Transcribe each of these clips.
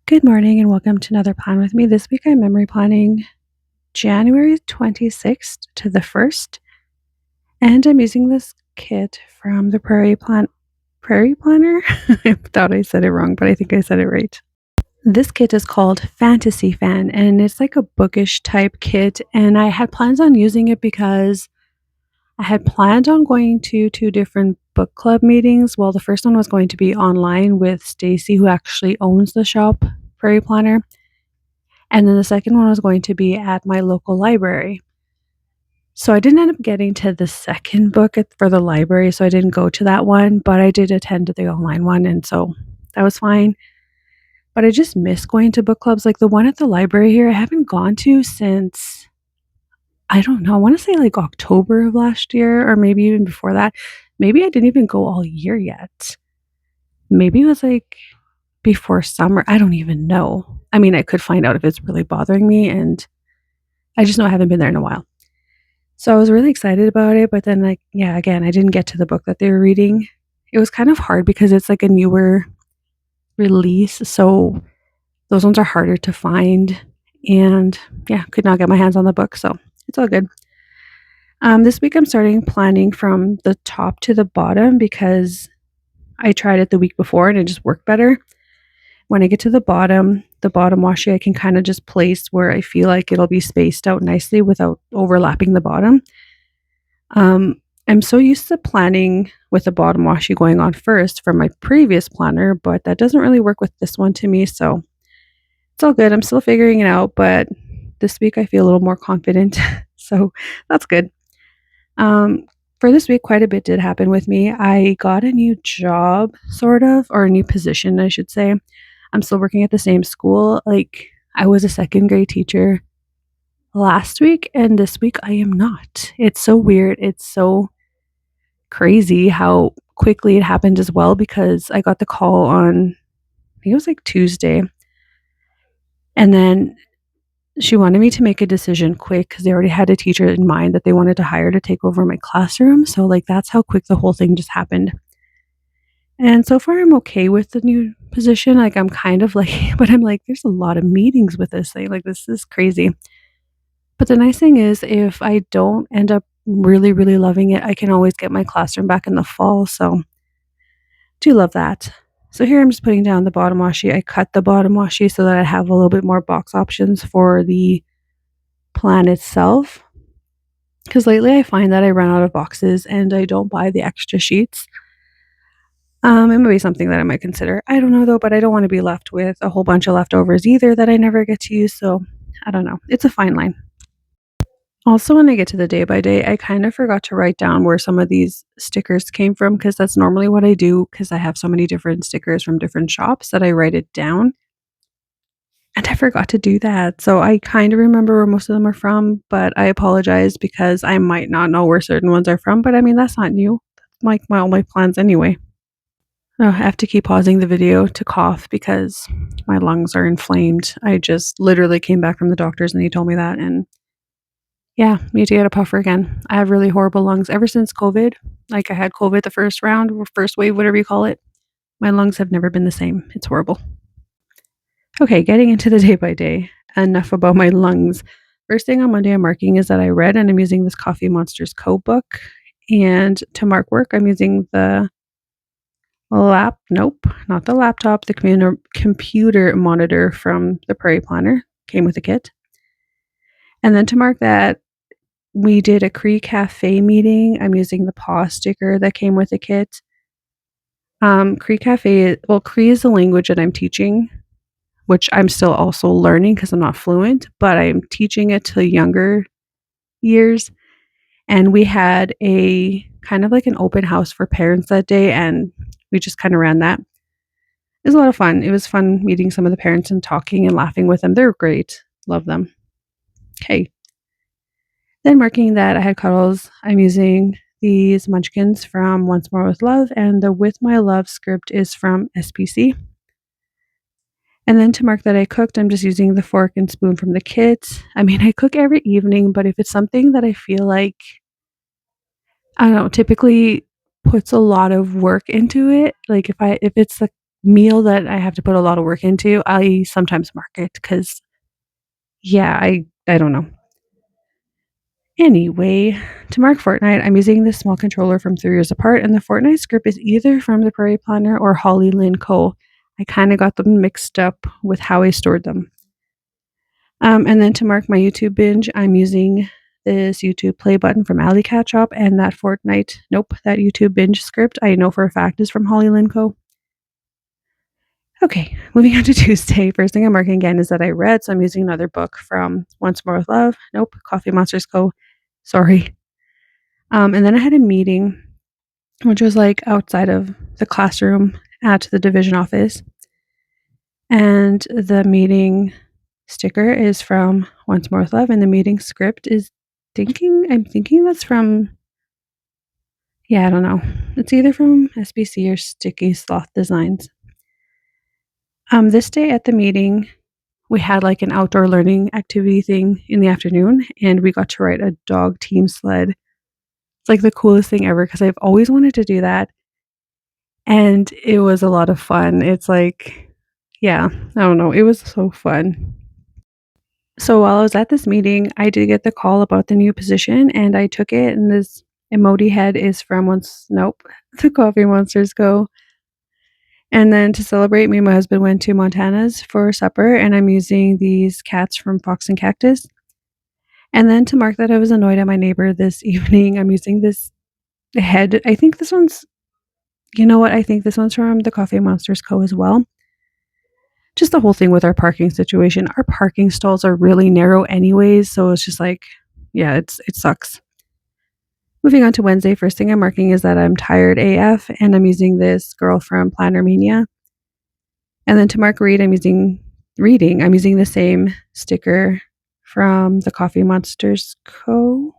Good morning and welcome to another plan with me. This week I'm memory planning January 26th to the 1st, and I'm using this kit from the Prairie Planner. I thought I said it wrong, but I think I said it right. This kit is called Fantasy Fan, and it's like a bookish type kit, and I had plans on using it because I had planned on going to two different book club meetings. Well, the first one was going to be online with Stacy, who actually owns the shop, Prairie Planner. And then the second one was going to be at my local library. So I didn't end up getting to the second book for the library, so I didn't go to that one, but I did attend the online one, and so that was fine. But I just miss going to book clubs. Like the one at the library here, I haven't gone to since, I don't know, I want to say like October of last year, or maybe even before that. Maybe I didn't even go all year yet. Maybe it was like before summer. I don't even know. I mean, I could find out if it's really bothering me, and I just know I haven't been there in a while. So I was really excited about it, but then again, I didn't get to the book that they were reading. It was kind of hard because it's like a newer release, so those ones are harder to find. And yeah, could not get my hands on the book, so it's all good. This week I'm starting planning from the top to the bottom because I tried it the week before and it just worked better. When I get to the bottom washi, I can kind of just place where I feel like it'll be spaced out nicely without overlapping the bottom. I'm so used to planning with the bottom washi going on first from my previous planner, but that doesn't really work with this one to me. So it's all good. I'm still figuring it out, but this week I feel a little more confident. So that's good. For this week, quite a bit did happen with me. I got a new job, sort of, or a new position, I should say. I'm still working at the same school. Like, I was a second grade teacher last week, and this week I am not. It's so weird. It's so crazy how quickly it happened as well, because I got the call on, I think it was like Tuesday, and then she wanted me to make a decision quick because they already had a teacher in mind that they wanted to hire to take over my classroom. So, like, that's how quick the whole thing just happened. And so far, I'm okay with the new position. Like, I'm kind of like, but I'm like, there's a lot of meetings with this thing. Like, this is crazy. But the nice thing is, if I don't end up really, really loving it, I can always get my classroom back in the fall. So, do love that. So, here I'm just putting down the bottom washi. I cut the bottom washi so that I have a little bit more box options for the plan itself. Because lately I find that I run out of boxes and I don't buy the extra sheets. It may be something that I might consider. I don't know though, but I don't want to be left with a whole bunch of leftovers either that I never get to use. So I don't know. It's a fine line. Also, when I get to the day by day, I kind of forgot to write down where some of these stickers came from because that's normally what I do because I have so many different stickers from different shops that I write it down. And I forgot to do that. So I kind of remember where most of them are from, but I apologize because I might not know where certain ones are from. But I mean, that's not new. That's like all my plans anyway. Oh, I have to keep pausing the video to cough because my lungs are inflamed. I just literally came back from the doctors and he told me that. And yeah, need to get a puffer again. I have really horrible lungs ever since COVID. Like I had COVID the first round or first wave, whatever you call it. My lungs have never been the same. It's horrible. Okay, getting into the day by day. Enough about my lungs. First thing on Monday I'm marking is that I read, and I'm using this Coffee Monsters code book. And to mark work, I'm using the not the laptop, the computer monitor from the Prairie Planner. Came with a kit. And then to mark that we did a Cree Cafe meeting, I'm using the paw sticker that came with the kit. Cree is the language that I'm teaching, which I'm still also learning because I'm not fluent, but I'm teaching it to younger years. And we had a kind of like an open house for parents that day, and we just kind of ran that. It was a lot of fun. It was fun meeting some of the parents and talking and laughing with them. They're great. Love them. Okay. Then marking that I had cuddles, I'm using these munchkins from Once More with Love, and the With My Love script is from SPC. And then to mark that I cooked, I'm just using the fork and spoon from the kit. I mean, I cook every evening, but if it's something that I feel like, I don't know, typically puts a lot of work into it, like if it's like meal that I have to put a lot of work into, I sometimes mark it because, yeah, I don't know. Anyway, to mark Fortnite, I'm using this small controller from 3 Years Apart, and the Fortnite script is either from the Prairie Planner or Holly Lynn Co. I kind of got them mixed up with how I stored them. And then to mark my YouTube binge, I'm using this YouTube play button from Alley Cat Shop, and that that YouTube binge script I know for a fact is from Holly Lynn Co. Okay, moving on to Tuesday. First thing I'm marking again is that I read, so I'm using another book from Once More with Love. Nope, Coffee Monsters Co. Sorry. And then I had a meeting, which was like outside of the classroom at the division office. And the meeting sticker is from Once More with Love, and the meeting script is I'm thinking that's from, yeah, I don't know. It's either from SBC or Sticky Sloth Designs. This day at the meeting, we had like an outdoor learning activity thing in the afternoon, and we got to ride a dog team sled. It's like the coolest thing ever because I've always wanted to do that. And it was a lot of fun. It's like, yeah, I don't know. It was so fun. So while I was at this meeting, I did get the call about the new position and I took it. And this emoji head is from the Coffee Monsters Go. And then to celebrate, me and my husband went to Montana's for supper, and I'm using these cats from Fox and Cactus. And then to mark that I was annoyed at my neighbor this evening, I'm using this head. I think this one's, you know what? I think this one's from the Coffee Monsters Co. as well. Just the whole thing with our parking situation. Our parking stalls are really narrow anyways, so it's just like, yeah, it sucks. Moving on to Wednesday, first thing I'm marking is that I'm tired AF, and I'm using this girl from Planner Mania. And then to mark I'm using the same sticker from the Coffee Monsters Co.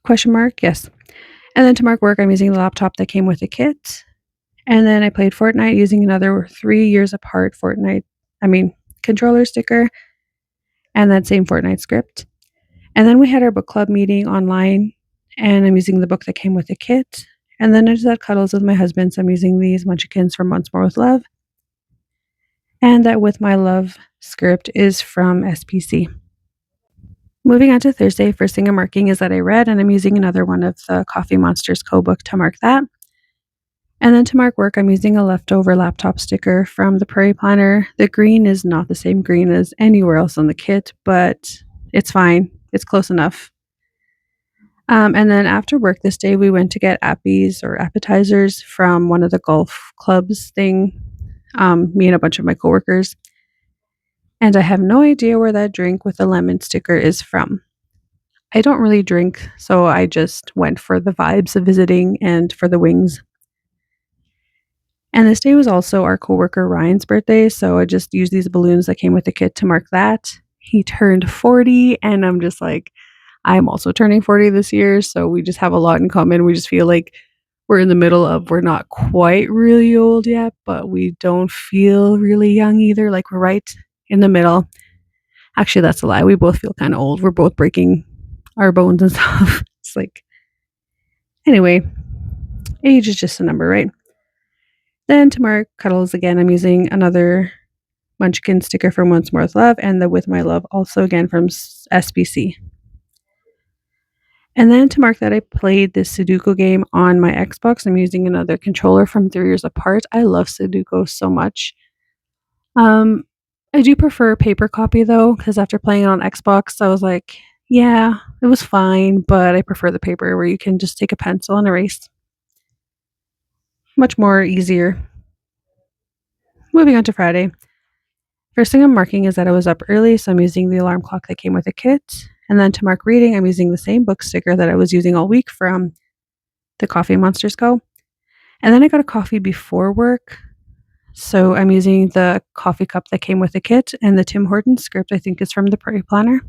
Question mark, yes. And then to mark work, I'm using the laptop that came with the kit. And then I played Fortnite using another 3 Years Apart controller sticker and that same Fortnite script. And then we had our book club meeting online, and I'm using the book that came with the kit. And then I just had cuddles with my husband, so I'm using these Munchkins from Once More with Love. And that With My Love script is from SPC. Moving on to Thursday, first thing I'm marking is that I read, and I'm using another one of the Coffee Monsters Co-book to mark that. And then to mark work, I'm using a leftover laptop sticker from the Prairie Planner. The green is not the same green as anywhere else on the kit, but it's fine. It's close enough. And then after work this day, we went to get appetizers from one of the golf clubs thing, me and a bunch of my coworkers. And I have no idea where that drink with the lemon sticker is from. I don't really drink, so I just went for the vibes of visiting and for the wings. And this day was also our coworker Ryan's birthday, so I just used these balloons that came with the kit to mark that. He turned 40, and I'm just like, I'm also turning 40 this year, so we just have a lot in common. We just feel like we're in the middle of, we're not quite really old yet, but we don't feel really young either. Like we're right in the middle. Actually, that's a lie. We both feel kind of old. We're both breaking our bones and stuff. It's like, anyway, age is just a number, right? Then to mark cuddles again, I'm using another Munchkin sticker from Once More with Love, and the With My Love also again from SBC. And then to mark that I played this Sudoku game on my Xbox, I'm using another controller from 3 Years Apart. I love Sudoku so much. I do prefer paper copy though, because after playing it on Xbox, I was like, yeah, it was fine, but I prefer the paper where you can just take a pencil and erase. Much more easier. Moving on to Friday. First thing I'm marking is that I was up early, so I'm using the alarm clock that came with the kit. And then to mark reading, I'm using the same book sticker that I was using all week from the Coffee Monsters Co. And then I got a coffee before work, so I'm using the coffee cup that came with the kit, and the Tim Hortons script I think is from the Prairie Planner.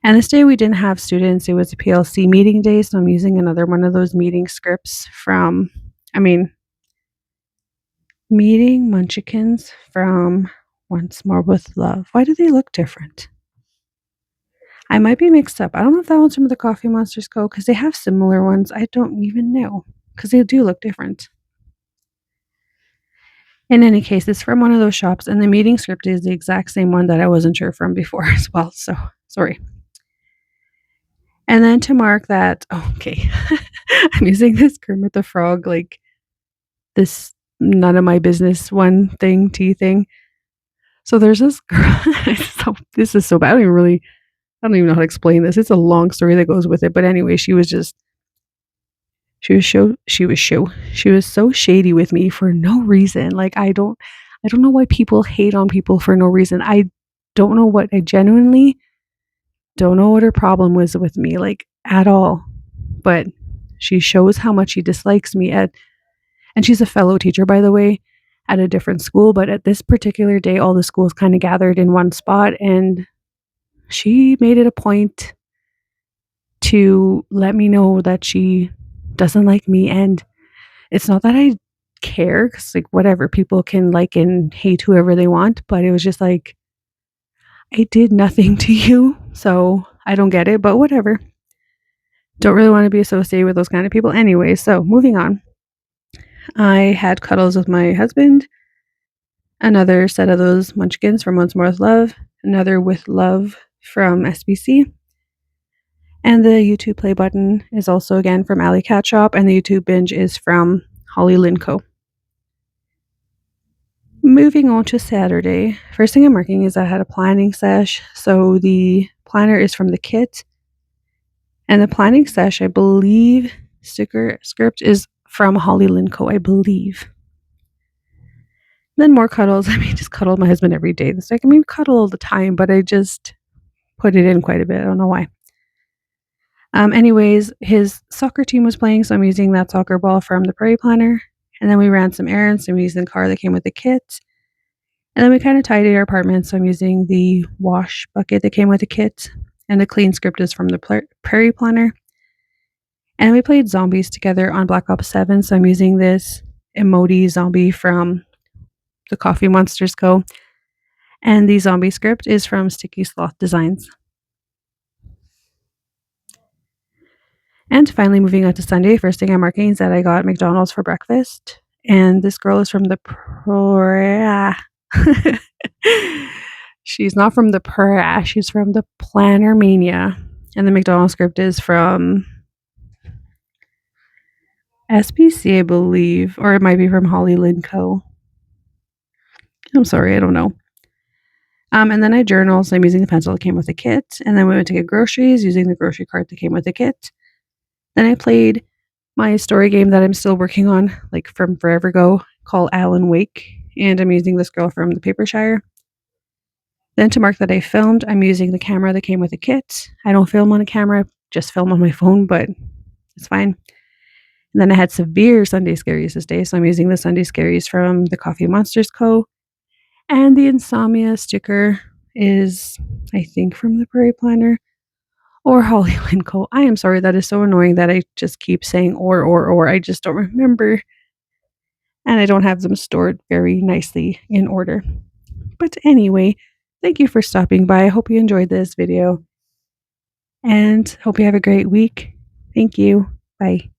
And this day we didn't have students, it was a PLC meeting day, so I'm using another one of those meeting scripts meeting Munchkins from Once More with Love. Why do they look different? I might be mixed up. I don't know if that one's from the Coffee Monsters Co. because they have similar ones. I don't even know because they do look different. In any case, it's from one of those shops, and the meeting script is the exact same one that I wasn't sure from before as well, so sorry. And then to mark that okay, I'm using this Kermit the Frog, like, this none of my business one thing, tea thing. So there's this girl this is so bad, I don't even know how to explain this. It's a long story that goes with it, but anyway, she was so shady with me for no reason. Like, I don't know why people hate on people for no reason. I genuinely don't know what her problem was with me, like, at all. But she shows how much she dislikes me and she's a fellow teacher, by the way, at a different school, but at this particular day, all the schools kinda gathered in one spot, and she made it a point to let me know that she doesn't like me, and it's not that I care, because like, whatever, people can like and hate whoever they want, but it was just like, "I did nothing to you, so I don't get it, but whatever." Don't really wanna be associated with those kind of people anyway, so moving on. I had cuddles with my husband, another set of those munchkins from Once More With Love, another with love from SBC, and the YouTube play button is also again from Alley Cat Shop, and the YouTube binge is from Holly Lynn Co. Moving on to Saturday, first thing I'm marking is I had a planning sesh. So the planner is from the kit, and the planning sesh, I believe, sticker script is from Holly Lynn Co. I believe. Then more cuddles. I mean, just cuddle my husband every day. It's like, I mean, cuddle all the time, but I just put it in quite a bit. I don't know why. Anyways, his soccer team was playing, so I'm using that soccer ball from the Prairie Planner. And then we ran some errands, and we used the car that came with the kit. And then we kind of tidied our apartment, so I'm using the wash bucket that came with the kit. And the clean script is from the Prairie Planner. And we played zombies together on Black Ops 7, so I'm using this emoji zombie from the Coffee Monsters Co. And the zombie script is from Sticky Sloth Designs. And finally, moving on to Sunday, first thing I'm marking is that I got McDonald's for breakfast. And this girl is from the she's not from the she's from the Planner Mania. And the McDonald's script is from SPC, I believe, or it might be from Holly Lynn Co. I'm sorry, I don't know. And then I journal, so I'm using the pencil that came with the kit. And then we went to get groceries using the grocery cart that came with the kit. Then I played my story game that I'm still working on, like from forever ago, called Alan Wake, and I'm using this girl from the Papershire. Then to mark that I filmed, I'm using the camera that came with the kit. I don't film on a camera, just film on my phone, but it's fine. And then I had severe Sunday scaries this day, so I'm using the Sunday scaries from the Coffee Monsters Co. And the insomnia sticker is, I think, from the Prairie Planner or Holly Lynn Co. I am sorry, that is so annoying that I just keep saying or. I just don't remember. And I don't have them stored very nicely in order. But anyway, thank you for stopping by. I hope you enjoyed this video and hope you have a great week. Thank you. Bye.